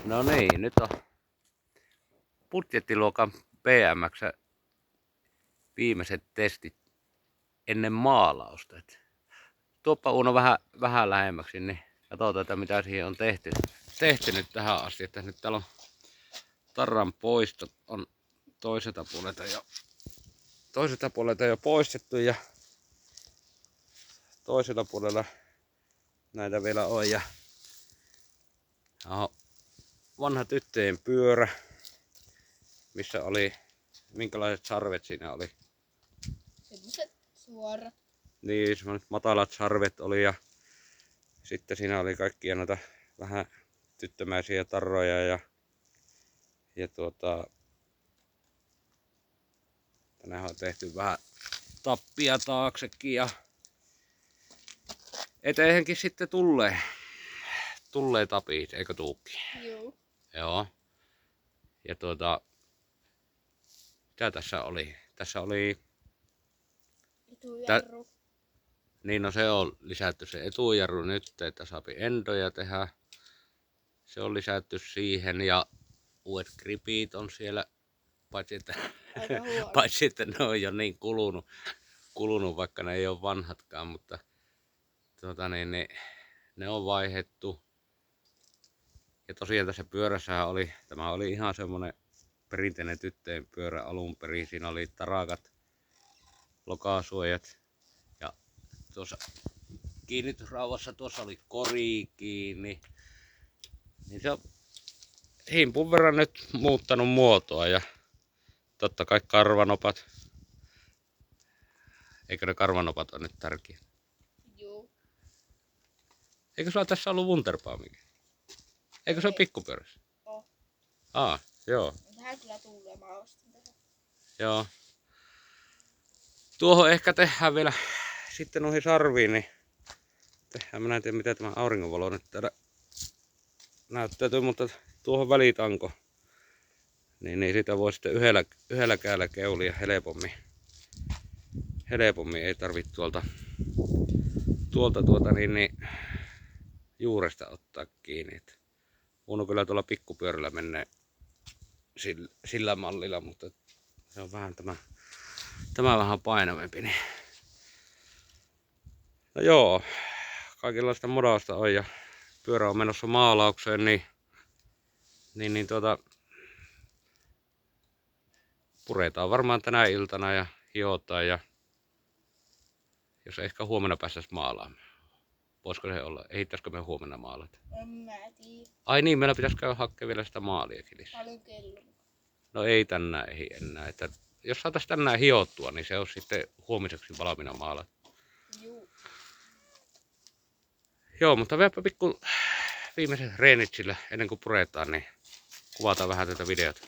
No niin, nyt on budjettiluokan BMX viimeiset testit ennen maalausta. Tuoppa Uno vähän lähemmäksi, niin katsotaan, että mitä siihen on tehty nyt tähän asti. Että nyt täällä on tarran poistot on toiselta puolelta jo poistettu ja toisella puolella näitä vielä on. Ja vanha tyttöjen pyörä, missä oli, minkälaiset sarvet siinä oli? Semmoiset suorat. Niin, semmoiset matalat sarvet oli ja sitten siinä oli kaikkia noita vähän tyttömäisiä tarroja ja tänään on tehty vähän tappia taaksekin ja eteenkin sitten tulee tapit, eikö tuukin? Joo. Joo. Ja mitä tässä oli? Tässä oli Etujarru. niin, no se on lisätty se etujarru nyt, että saapi endoja tehdä. Se on lisätty siihen ja uudet gripit on siellä, paitsi että ne on jo niin kulunut, vaikka ne ei ole vanhatkaan, mutta ne on vaihdettu. Ja tosiaan tässä pyörässähän tämä oli ihan semmonen perinteinen tyttöjen pyörä alun perin. Siinä oli tarakat, lokasuojat ja tuossa kiinnitysrauvassa tuossa oli kori kiinni. Niin se on himpun verran nyt muuttanut muotoa ja totta kai karvanopat. Eikö ne karvanopat ole nyt tärkeä? Joo. Eikö sulla tässä ollut Wunderbaumia? Eikö se ole pikkupyörässä? Oh. Joo. Tähän kyllä tulee, mä ostin tähän. Joo. Tuohon ehkä tehdään vielä sitten noihin sarviin, niin tehdään, mä en tiedä mitä tämä auringonvalo nyt täällä näyttäytyy, mutta tuohon välitanko. Niin sitä voi sitten yhdellä kädellä keulia helpommin. Ei tarvitse tuolta juuresta ottaa kiinni. Uno kyllä tuolla pikkupyörällä menee sillä mallilla, mutta se on vähän tämä vähän painavampi. Niin. No joo, kaikenlaista modausta on ja pyörä on menossa maalaukseen, niin puretaan varmaan tänä iltana ja hiotaan ja jos ehkä huomenna päästäisiin maalaamaan. Voisiko se olla? Ehittäisikö me huomenna maalata? En mä tiedä. Ai niin, meillä pitäisi käydä hakemaan vielä sitä maaliakin lisää. Paljon kello. No ei tänään ei enää. Että jos saataisiin tänään hiottua, niin se on sitten huomiseksi valmiina maalata. Joo. Joo, mutta vieläpä pikku viimeiset reenit sillä ennen kuin puretaan, niin kuvataan vähän tätä videota.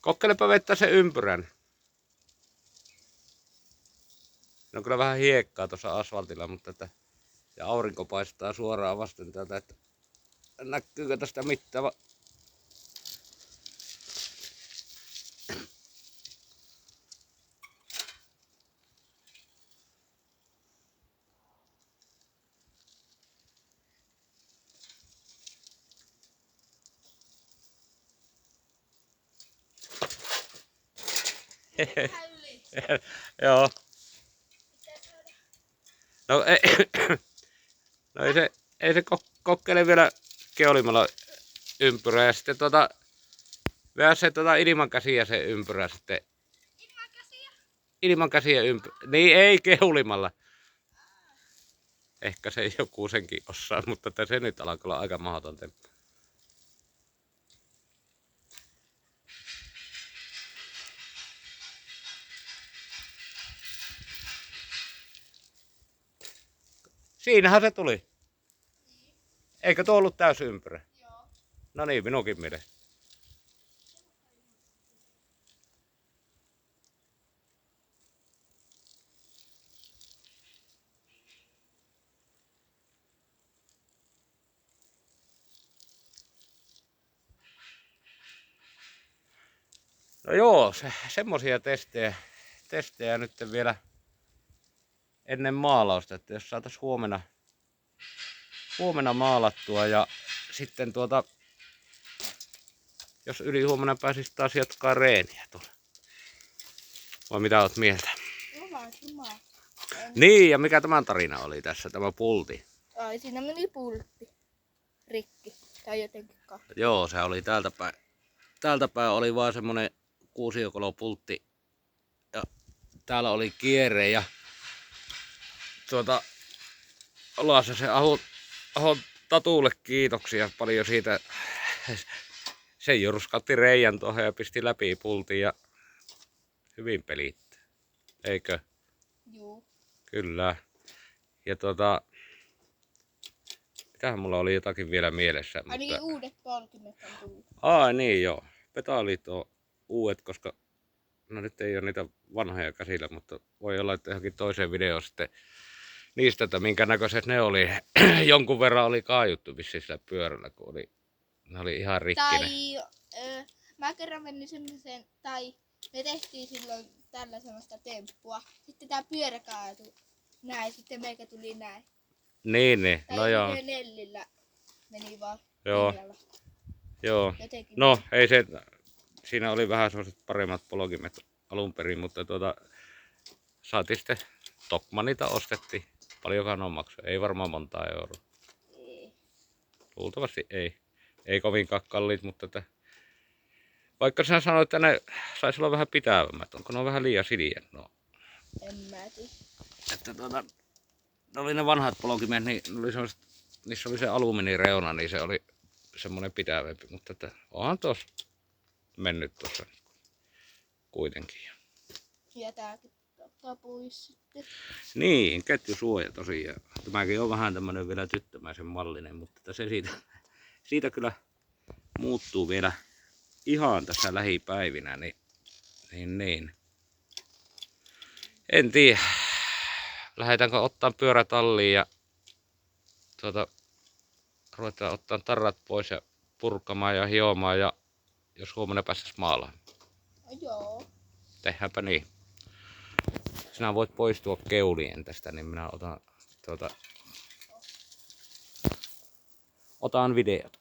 Kokkelepa vettä se ympyrän. No kyllä vähän hiekkaa tuossa asfaltilla, mutta ja aurinko paistaa suoraan vasten täältä, että näkyykö tästä mitään. Joo. No ei se kokkele vielä keulimalla ympyrää ja sitten vielä se ilman käsiä se ympyrää sitten. Ilman käsiä ympyrää. Niin ei keulimalla. Ehkä se joku senkin osaa, mutta että se nyt alkaa olla aika mahdoton temppu. Siinähän se tuli. Eikö tuo ollut täysympyrä? Joo. No niin, minunkin mielestä. No joo, semmosia testejä nyt vielä ennen maalausta, että jos saatais huomenna maalattua ja sitten jos yli huomenna pääsis taas jatkaa reeniä tuolla. Vai mitä oot mieltä? Hyvä. Niin, ja mikä tämän tarina oli tässä, tämä pulti? Ai, siinä meni pultti rikki. Tai jotenkin Joo, se oli täältä päin oli vaan semmonen kuusiokolopultti. Ja täällä oli kierre ja Olassa se Ahon Tatulle kiitoksia paljon siitä. Se jurskatti reijän tuohon ja pisti läpi pultin ja hyvin pelittää. Eikö? Juu. Kyllä. Ja mitähän mulla oli jotakin vielä mielessä. Ai niin, uudet polkimet on tullut. Niin joo. Petalit on uudet, koska no nyt ei ole niitä vanhoja käsillä, mutta voi olla, että johonkin toiseen videoon sitten niistä, että minkä näköiset ne oli. Jonkun verran oli kaajuttu vissiin sillä pyörällä, kun ne oli ihan rikkinen. Tai mä kerran menin semmoiseen, tai me tehtiin silloin tällä semmoista temppua. Sitten tää pyörä kaatui näin, sitten meikä tuli näin. Niin, Tai no joo. Nellillä meni vaan Joo. linjalla. Joo. Jotenkin No ei se, siinä oli vähän semmoiset paremmat polkimet alun perin, mutta saatiin sitten Tokmanita ostettiin. Paljonkaan on maksaa, ei varmaan montaa euroa. Ei. Luultavasti ei. Ei kovinkaan kalliit, mutta vaikka sä sanoit, että ne saisi olla vähän pitävämmät, onko ne on vähän liian sileät? No. En mä tiedä. Että ne oli ne vanhat polkimet, niin niissä oli se alumiinireuna, niin se oli semmoinen pitävämpi, mutta että onhan tuossa mennyt tuossa kuitenkin. Ja tääkin pois sitten. Niin, ketjusuoja tosiaan. Tämäkin on vähän tämmönen vielä tyttömäisen mallinen, mutta että se siitä kyllä muuttuu vielä ihan tässä lähipäivinä, niin. En tiedä. Lähdetäänkö ottaa pyörätalliin ja ruvetaan ottaa tarrat pois ja purkamaan ja hiomaan ja jos huomenna päästäis maalaan. No, joo. Tehdäänpä niin. Sinä voit poistua keulien tästä, niin minä otan videot.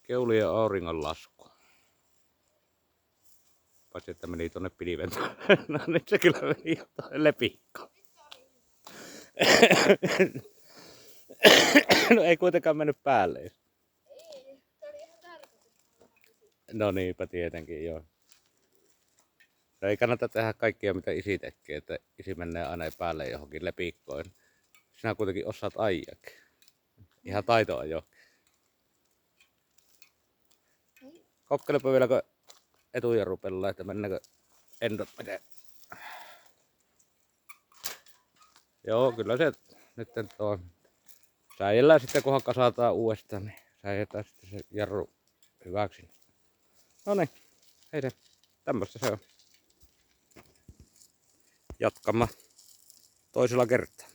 Keulien auringonlasku. Paitsi että meni tonne pilven. No nyt se kyllä meni jotain lepikkoon. No ei kuitenkaan mennyt päälle. Ei, se oli ihan tarkoitus. No niinpä tietenkin, joo. No ei kannata tehdä kaikkia mitä isi tekee, että isi menee aina päälle johonkin lepikkoon. Sinä kuitenkin osaat ajakin. Ihan taitoa jo. Kokkelepa vieläkö etujarru pelaa, että mennäänkö endot miten. Joo, kyllä se nyt tuo. Säijällään sitten kunhan kasataan uudestaan, niin säijätään sitten se jarru hyväksi. Noniin, hei se, tämmöstä se on. Jatkamme toisella kertaa.